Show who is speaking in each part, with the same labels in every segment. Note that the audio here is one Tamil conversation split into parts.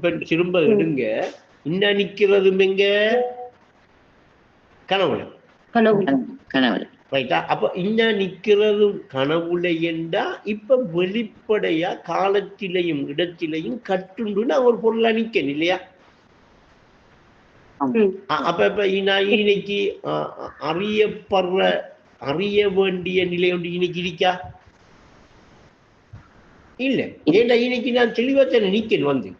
Speaker 1: இப்ப திரும்ப எடுங்க. இன்ன நிக்கிறதும் எங்க? கனவுல.
Speaker 2: கனவுல.
Speaker 1: ரைட்டா? அப்ப இன்ன நிக்கிறதும் கனவுல என்றா இப்ப வெளிப்படையா காலத்திலையும் இடத்திலையும் கட்டுண்டு நான் ஒரு பொருளை நிக்கணும் இல்லையா? அப்ப இப்ப நான் இன்னைக்கு அறியப்படுற அறிய வேண்டிய நிலை ஒன்று இன்னைக்கு இருக்கா? இல்ல. ஏன்னா இன்னைக்கு நான் தெளிவா தானே நிக்கணும் வந்து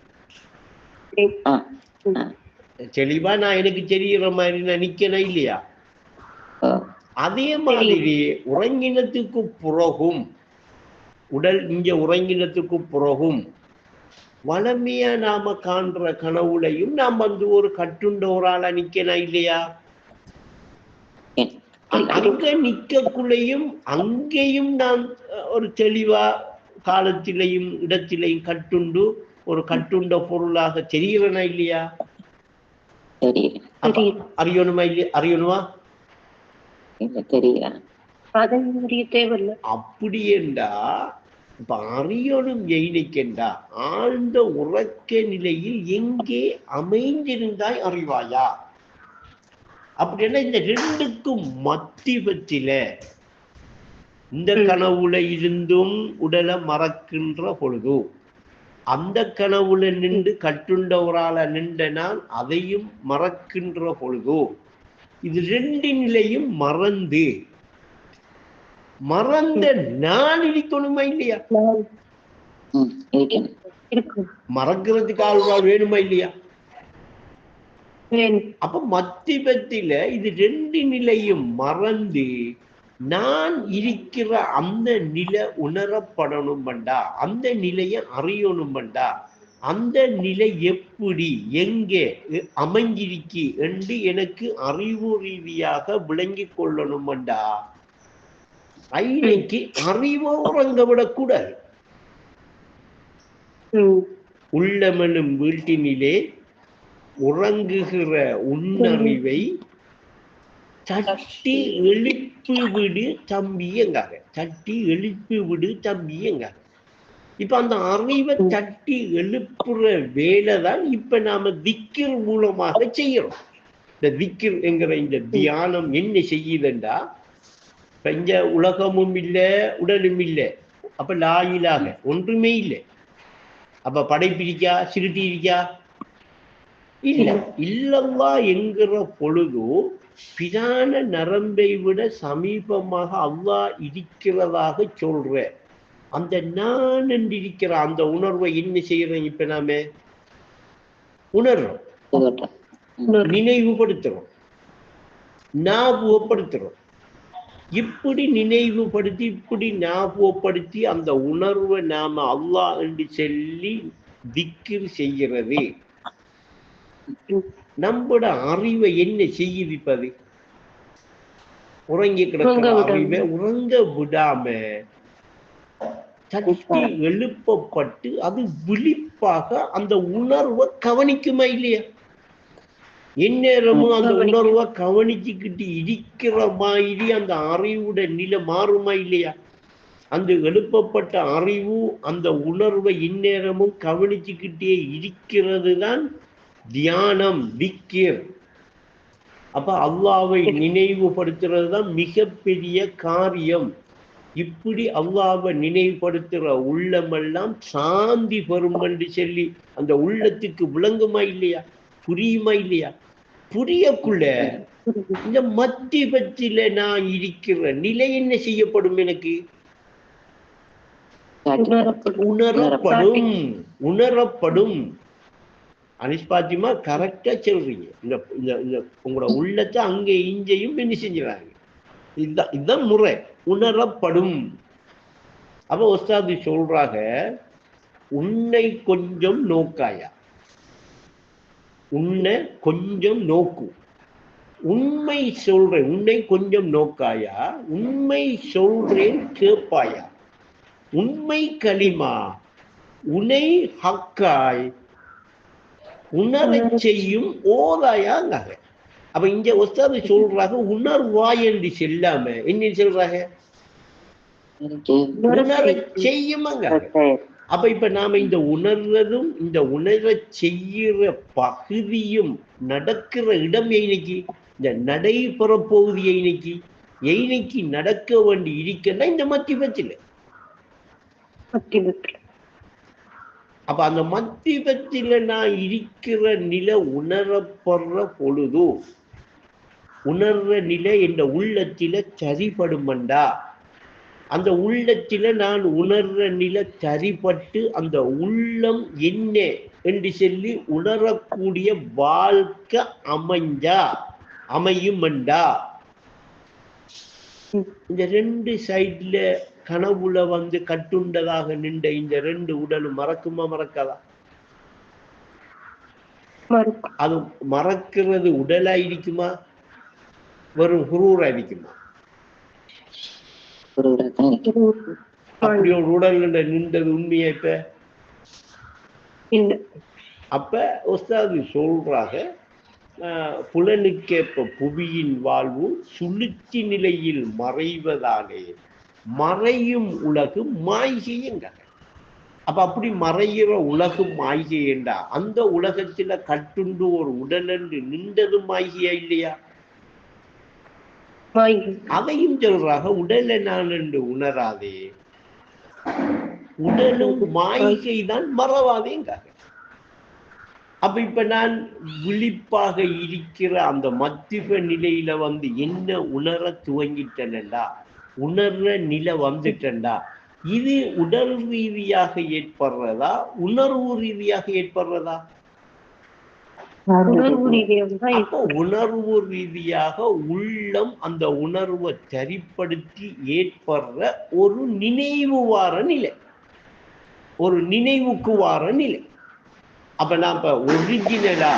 Speaker 1: தெளிவா நான் எனக்கு தெரிகிற மாதிரி நான் நிக்கணும் இல்லையா? அதே மாதிரி உறங்கினத்துக்கு பிறகும் உடல் இங்க உறங்கினத்துக்கு பிறகும் வளமையா நாம காண்ற கனவுலையும் நாம் வந்து ஒரு கட்டுண்ட ஒரு ஆளா நிக்கணும் இல்லையா? அங்க நிக்கக்குள்ளையும் அங்கேயும் நாம் ஒரு தெளிவா காலத்திலையும் இடத்திலையும் கட்டுண்டு ஒரு கட்டுண்ட பொருளாக தெரிகிறனா இல்லையா? அறியணுமா இல்லையா? அறியணுமா? அப்படி என்றா இப்ப அறியணும் எய்னிக்கென்றா ஆழ்ந்த உறக்க நிலையில் எங்கே அமைந்திருந்தாய் அறிவாயா? அப்படின்னா இந்த ரெண்டுக்கும் மத்திபத்தில இந்த கனவுல இருந்தும் உடலை மறக்கின்ற பொழுது அந்த கனவுல நின்று கட்டுண்டவரால நின்ற நான் அதையும் மறக்கின்ற பொழுது இது ரெண்டு நிலையும் மறந்த நான் இருக்கணுமா இல்லையா? மறக்கிறதுக்கு ஆள் வேணுமா இல்லையா? அப்ப மத்திபத்தில இது ரெண்டு நிலையும் மறந்து நான் இருக்கிற அந்த நிலை உணரப்படணும்டா, அந்த நிலையை அறியணும்டா, அந்த நிலை எப்படி எங்கே அமைஞ்சிருக்கு என்று எனக்கு அறிவு ரீதியாக விளங்கி கொள்ளணும்டா. ஐனைக்கு அறிவை உறங்க விடக்கூடாது. உள்ளமெனும் வீட்டினிலே உறங்குகிற உன்னறிவை தட்டி எழுப்பி விடு தம்பியங்காக. தட்டி எழுப்பி விடு தம்பியங்காக. இப்ப அந்த அறிவை தட்டி எழுப்புற வேலை தான் இப்ப நாம திக்கிர் மூலமாக செய்யறோம். இந்த திக்கிர் என்கிற இந்த தியானம் என்ன செய்யுதுண்டா, இங்க உலகமும் இல்லை உடலும் இல்லை, அப்ப லாயிலாக ஒன்றுமே இல்லை. அப்ப படைப்பிரிக்கா சிறுட்டி இருக்கா? இல்ல. இல்லல்லா என்கிற பொழுது பிரான நரம்பை விட சமீபமாக அல்லாஹ் இருக்கிறதாக சொல்ற அந்த நான் என்று இருக்கிற அந்த உணர்வை என்ன செய்யறோம்? இப்ப நாம உணர்றோம், நினைவுபடுத்துறோம், ஞாபகப்படுத்துறோம். இப்படி நினைவுபடுத்தி இப்படி ஞாபகப்படுத்தி அந்த உணர்வை நாம அல்லாஹ் என்று சொல்லி திக்ர் செய்கிறது. நம்மட அறிவை என்ன செய்யுது? உறங்கி கிடக்கிற அறிவை உறங்க விடாம தட்டி எழுப்பப்பட்டு அது விழிப்பாக அந்த உணர்வை கவனிக்குமா இல்லையா? எந்நேரமும் அந்த உணர்வை கவனிச்சுக்கிட்டு இருக்கிற மாதிரி அந்த அறிவுட நிலை மாறுமா இல்லையா? அந்த எழுப்பப்பட்ட அறிவு அந்த உணர்வை இந்நேரமும் கவனிச்சுக்கிட்டே இருக்கிறது தான் தியானம், திக்ர். அப்ப அல்லாஹ்வை நினைவுபடுத்துறது தான் மிகப்பெரிய காரியம். இப்படி அல்லாஹ்வை நினைவுபடுத்துற உள்ளமெல்லாம் சாந்தி பெறும் என்று சொல்லி அந்த உள்ளத்துக்கு விளங்குமா இல்லையா? புரியுமா இல்லையா? புரியக்குள்ள இந்த மத்திபத்தில நான் இருக்கிற நிலை என்ன செய்யப்படும்? எனக்கு உணரப்படும். அனிஸ்பாத்தியமா கரெக்டா சொல்றீங்க. இந்த உங்களோட உள்ளத்தை அங்கே இங்கேயும் என்ன செஞ்சுறாங்க? இதுதான் முறை. உணரப்படும். அப்ப உஸ்தாது சொல்றாங்க, உன்னை கொஞ்சம் நோக்காயா, உன்னை கொஞ்சம் நோக்கு, உண்மை சொல்றேன், உன்னை கொஞ்சம் நோக்காயா, உண்மை சொல்றேன் கேட்பாயா, உண்மை களிமா உன்னை ஹக்காய் உணரச் செய்யும் ஓதாயாங்க. அப்ப இங்க உஸ்தாது சொல்றாங்க உணர்வாய் என்று செல்லாம என்ன சொல்றாங்க? உணரச் செய்யுமாங்க. அப்ப இப்ப நாம இந்த உணர்றதும் இந்த உணர செய்கிற பகுதியும் நடக்கிற இடம் எய்னைக்கு இந்த நடைபெற பகுதி எய்னைக்கு நடக்க வேண்டி இருக்கன்னா இந்த மத்தியபத்தில். அப்ப அந்த மத்தியபத்தில் நான் இருக்கிற நிலை உணரப்படுற பொழுது உணர்ற நிலை என்ற உள்ளத்தில சரிபடுமண்டா, அந்த உள்ளத்தில நான் உணர்ற நிலை சரிபட்டு அந்த உள்ளம் என்ன என்று சொல்லி உணரக்கூடிய வாழ்க்கை அமையுமண்டா. இந்த ரெண்டு சைட்ல கனவுல கட்டுண்டதாக நின்ற இந்த ரெண்டு உடலும் மறக்குமா மறக்காதா? அது மறக்கிறது உடலா இருக்குமா வெறும் குரூரா இருக்குமா? அப்படி ஒரு உடல் நின்றது உண்மையா? இப்ப அப்ப உஸ்தாது சொல்றாங்க, புலனுக்கேற்ப புவியின் வாழ்வு சுளுத்தி நிலையில் மறைவதாலே மறையும் உலகு மாய்கைங்க. அப்ப அப்படி மறைகிற உலகும் மாய்கை என்றா அந்த உலகத்துல கட்டுண்டு ஒரு உடல் என்று நின்றது மாய்கையா இல்லையா? அதையும் சொல்றாங்க, உடலை நான் என்று உணராதே, உடலும் மாய்கை தான் மறவாதேங்காக. அப்ப இப்ப நான் விழிப்பாக இருக்கிற அந்த மத்திய நிலையில என்ன உணர துவங்கிட்டேன்டா, உணர்ற நிலை வந்துட்டேன்டா, இது உடல் ரீதியாக ஏற்படுறதா உணர்வு ரீதியாக ஏற்படுறதா? உணர்வு ரீதியாக உள்ளம் அந்த உணர்வை சரிப்படுத்தி ஏற்படுற ஒரு நினைவு வார நிலை, ஒரு நினைவுக்கு வார நிலை. அப்ப நான் இப்ப ஒரிஜினலா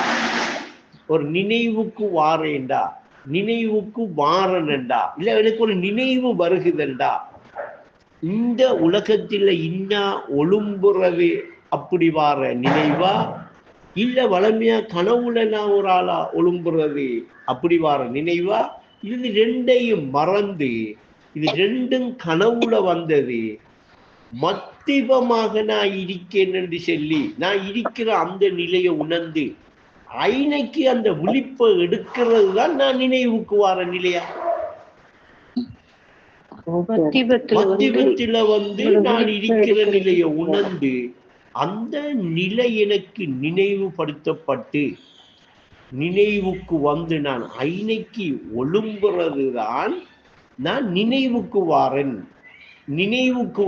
Speaker 1: ஒரு நினைவுக்கு வாரேன்டா, நினைவுக்கு வாரனண்டா, இல்ல எனக்கு ஒரு நினைவு வருகுதண்டா, இந்த உலகத்துல இன்னா ஒழும்புறது அப்படி வார நினைவா, இல்ல வளமையா கனவுல நான் ஒரு ஆளா ஒழும்புறது அப்படி வார நினைவா? இது ரெண்டையும் மறந்து இது ரெண்டும் கனவுல வந்தது மத்தியமாக நான் இருக்கேன் என்று சொல்லி நான் இருக்கிற அந்த நிலையை உணர்ந்து ஐனைக்கு அந்த விழிப்பை எடுக்கிறது தான் நான் நினைவுக்கு வார நிலையா? மத்தியபத்தில நான் இருக்கிற நிலையை உணர்ந்து அந்த நிலை எனக்கு நினைவுபடுத்தப்பட்டு நினைவுக்கு நான் ஐனைக்கு ஒழும்புறதுதான் நான் நினைவுக்கு வாரன். நினைவுக்கு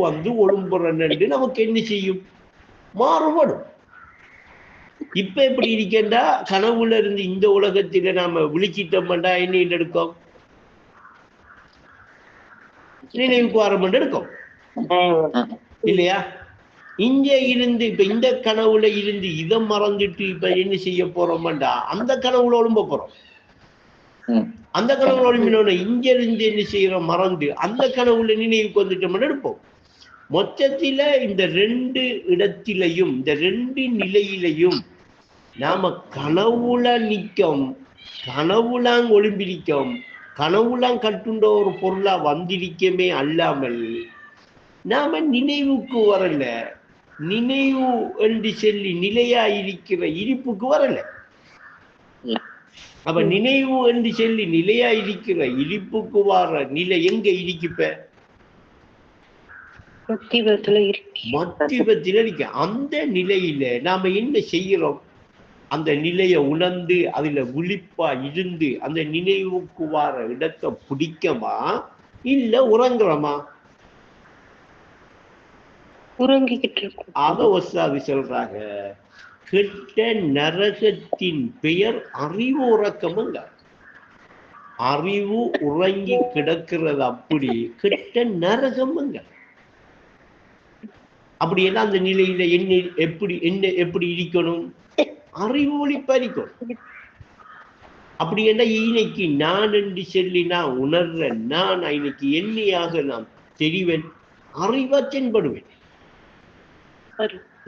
Speaker 1: ஒழும்புறன் என்று நமக்கு என்ன செய்யும்? மாறுபடும். இப்ப எப்படி இருக்கேன்டா, கனவுல இருந்து இந்த உலகத்தில நாம விழிச்சிட்டோம்டா என்ன எடுக்கும்? நினைவுக்கு வாரம் எடுக்கும் இல்லையா? இங்க இருந்து இப்ப இந்த கனவுல இருந்து இதை மறந்துட்டு இப்ப என்ன செய்ய போறோம்டா, அந்த கனவுல ஒழும்ப போறோம். அந்த கனவுல ஒழும்பினோட இங்க இருந்து என்ன செய்யறோம் மறந்து அந்த கனவுல நினைவுக்கு வந்துட்டோம்னு எடுப்போம். மொத்தத்தில இந்த ரெண்டு இடத்திலையும் இந்த ரெண்டு நிலையிலையும் நாம கனவுல நிற்கும், கனவுலாம் ஒளிம்பிரிக்கும், கனவுலாம் கட்டுண்ட ஒரு பொருளா வந்திருக்கமே அல்லாமல் நாம நினைவுக்கு வரல, நினைவு என்று சொல்லி நிலையா இருக்கிற இருப்புக்கு வரல. அப்ப நினைவு என்று சொல்லி நிலையா இருக்கிற இருப்புக்கு வர நிலை எங்க இருக்கப்ப? மத்தியபத்தில் இருக்க. அந்த நிலையில நாம என்ன செய்யறோம்? அந்த நிலையை உணர்ந்து அதுல விழிப்பா இருந்து அந்த நினைவுக்கு வர இடத்தை பிடிக்கமா இல்ல உறங்குறோமா?
Speaker 2: உறங்கிக்கிட்டு இருக்கும்.
Speaker 1: அத ஒசாது சொல்றாங்க, கெட்ட நரகத்தின் பெயர் அறிவு உறக்கமுங்க. அறிவு உறங்கி கிடக்கிறது அப்படி கெட்ட நரகமுங்க. அப்படி எல்லாம் அந்த நிலையில என்ன எப்படி இருக்கணும்? அறிவு ஒளிப்பறிக்கணும். அப்படி என்ன இன்னைக்கு நான் என்று சொல்லி நான் உணர்றேன், நான் இன்னைக்கு என்னையாக நான் தெரிவேன், அறிவா தென்படுவேன்,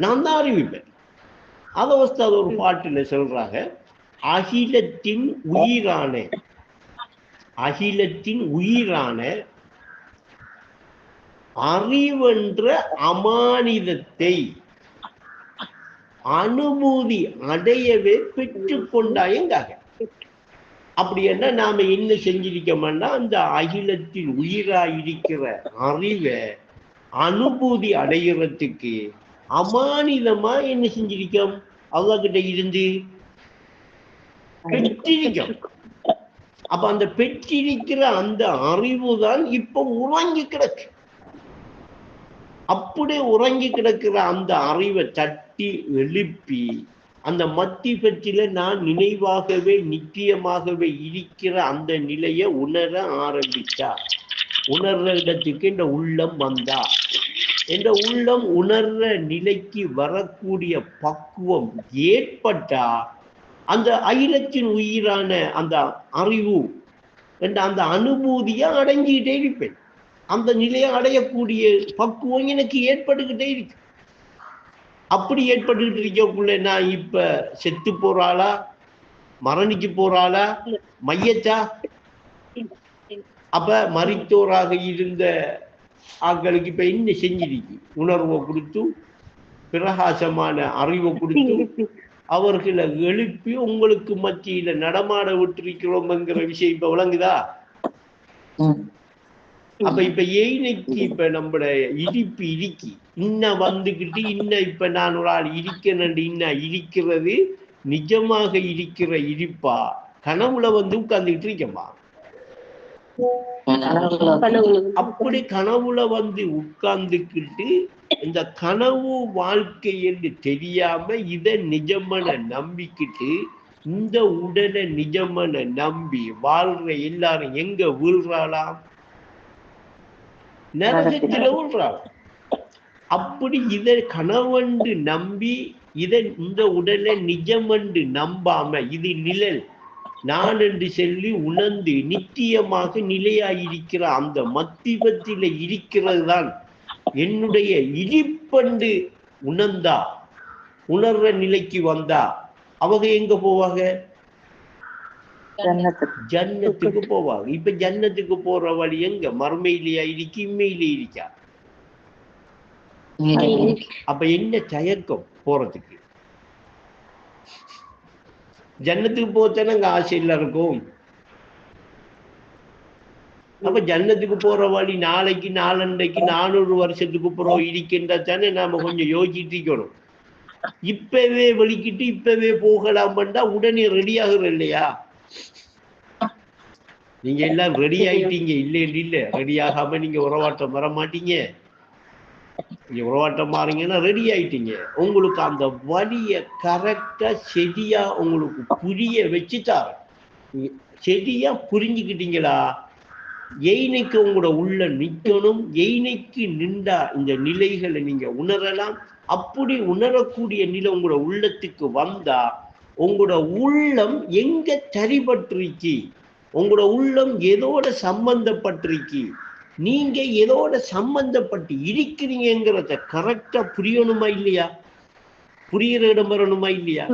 Speaker 1: நான் தான் அறிவிப்பேன். அதை அது ஒரு பாட்டுல சொல்றாங்க, அகிலத்தின் உயிரான அகிலத்தின் உயிரான அறிவென்ற அமானிதத்தை அனுபூதி அடையவே பெற்றுக்கொண்டாயங்காக. அப்படி என்ன நாம என்ன செஞ்சிருக்கோம்னா அந்த அகிலத்தில் உயிராயிருக்கிற அறிவை அனுபூதி அடைகிறதுக்கு அமானிதமா என்ன செஞ்சிருக்கோம், அல்லாஹ் கிட்ட இருந்து பெற்றிருக்கோம். அப்ப அந்த பெற்றிருக்கிற அந்த அறிவு தான் இப்ப உறங்கி கிடக்கு. அப்படியே உறங்கி கிடக்கிற அந்த அறிவை தட்டி எழுப்பி அந்த மத்தி பற்றில நான் நினைவாகவே நிச்சயமாகவே இருக்கிற அந்த நிலையை உணர ஆரம்பித்தா, உணர்ற இடத்துக்கு இந்த உள்ளம் வந்தா, இந்த உள்ளம் உணர்ற நிலைக்கு வரக்கூடிய பக்குவம் ஏற்பட்டா அந்த அகிலத்தின் உயிரான அந்த அறிவு என்ற அந்த அனுபூதியை அடைஞ்சிக்கிட்டே இருப்பேன். அந்த நிலையை அடையக்கூடிய பக்குவம் எனக்கு ஏற்பட்டுக்கிட்டே இருக்கு. அப்படி ஏற்பட்டுக்கிட்டு இருக்கக்குள்ள நான் இப்ப செத்து போறாளா, மரணிக்கு போறாளா, மையச்சா? அப்ப மரித்தோராக இருந்த ஆட்களுக்கு இப்ப என்ன செஞ்சிருக்கு? உணர்வை கொடுத்து, பிரகாசமான அறிவை கொடுத்து அவர்களை எழுப்பி உங்களுக்கு மத்தியில நடமாட விட்டிருக்கிறோம்ங்கிற விஷயம் இப்ப விளங்குதா? அப்ப இப்ப ஏனைக்கு இப்ப நம்மள இடிப்பு இடிக்கி இன்னும் வந்துகிட்டு இன்னும் இப்ப நான் ஒரு ஆள் இருக்கேன் இருக்கிறது நிஜமாக இருக்கிற இருப்பா, கனவுல வந்து உட்கார்ந்துகிட்டு இருக்கமா? அப்படி கனவுல வந்து உட்கார்ந்துக்கிட்டு இந்த கனவு வாழ்க்கை என்று தெரியாம இதை நிஜமன நம்பிக்கிட்டு இந்த உடலை நிஜமன நம்பி வாழ்ற எல்லாரும் எங்க வீழ்றாளாம்? நரகத்துல விழுறாள். அப்படி இதை கனவண்டு நம்பி இதை இந்த உடலை நிஜமண்டு நம்பாம இது நிழல் நான் என்று சொல்லி உணர்ந்து நித்தியமாக நிலையாயிருக்கிற அந்த மத்திபத்தில இருக்கிறது தான் என்னுடைய இடிப்பண்டு உணர்ந்தா, உணர்ற நிலைக்கு வந்தா அவங்க எங்க போவாங்க? ஜன்னத்துக்கு போவாங்க. இப்ப ஜன்னத்துக்கு போற வழி எங்க? மறுமையிலேயா இருக்கு, இம்மையிலே இருக்கா? அப்ப என்ன தயக்கம் போறதுக்கு? ஜன்னத்துக்கு போத்தானே அங்க ஆசை இல்ல இருக்கும். அப்ப ஜன்னத்துக்கு போற வழி நாளைக்கு நாளண்டைக்கு 400 வருஷத்துக்கு அப்புறம் இருக்கின்றதானே நாம கொஞ்சம் யோசிச்சுட்டு இருக்கணும். இப்பவே வெளிக்கிட்டு இப்பவே போகலாம்டா உடனே ரெடி ஆகுற இல்லையா? நீங்க எல்லாம் ரெடி ஆயிட்டீங்க, இல்ல ரெடி ஆகாம நீங்க உறவாட்டம் வர மாட்டீங்க. நீங்க உறவாட்டம் மாறீங்கன்னா ரெடி ஆயிட்டீங்க. உங்களுக்கு அந்த வழிய கரெக்டா செடியா உங்களுக்கு புரிய வச்சுட்டாரு. செடியா புரிஞ்சுக்கிட்டீங்களா? எய்னைக்கு உங்களோட உள்ள நிக்கணும். எய்னைக்கு நின்றா இந்த நிலைகளை நீங்க உணரலாம். அப்படி உணரக்கூடிய நிலை உங்களோட உள்ளத்துக்கு வந்தா உங்களோட உள்ளம் எங்க சரிபட்டிருக்கி, உங்களோட உள்ளம் எதோட சம்பந்தப்பட்டிருக்கி, நீங்க எதோட சம்பந்தப்பட்டு இருக்கிறீங்கிறத கரெக்டா புரியணுமா இல்லையா? புரியுற இடம் வரணுமா இல்லையா?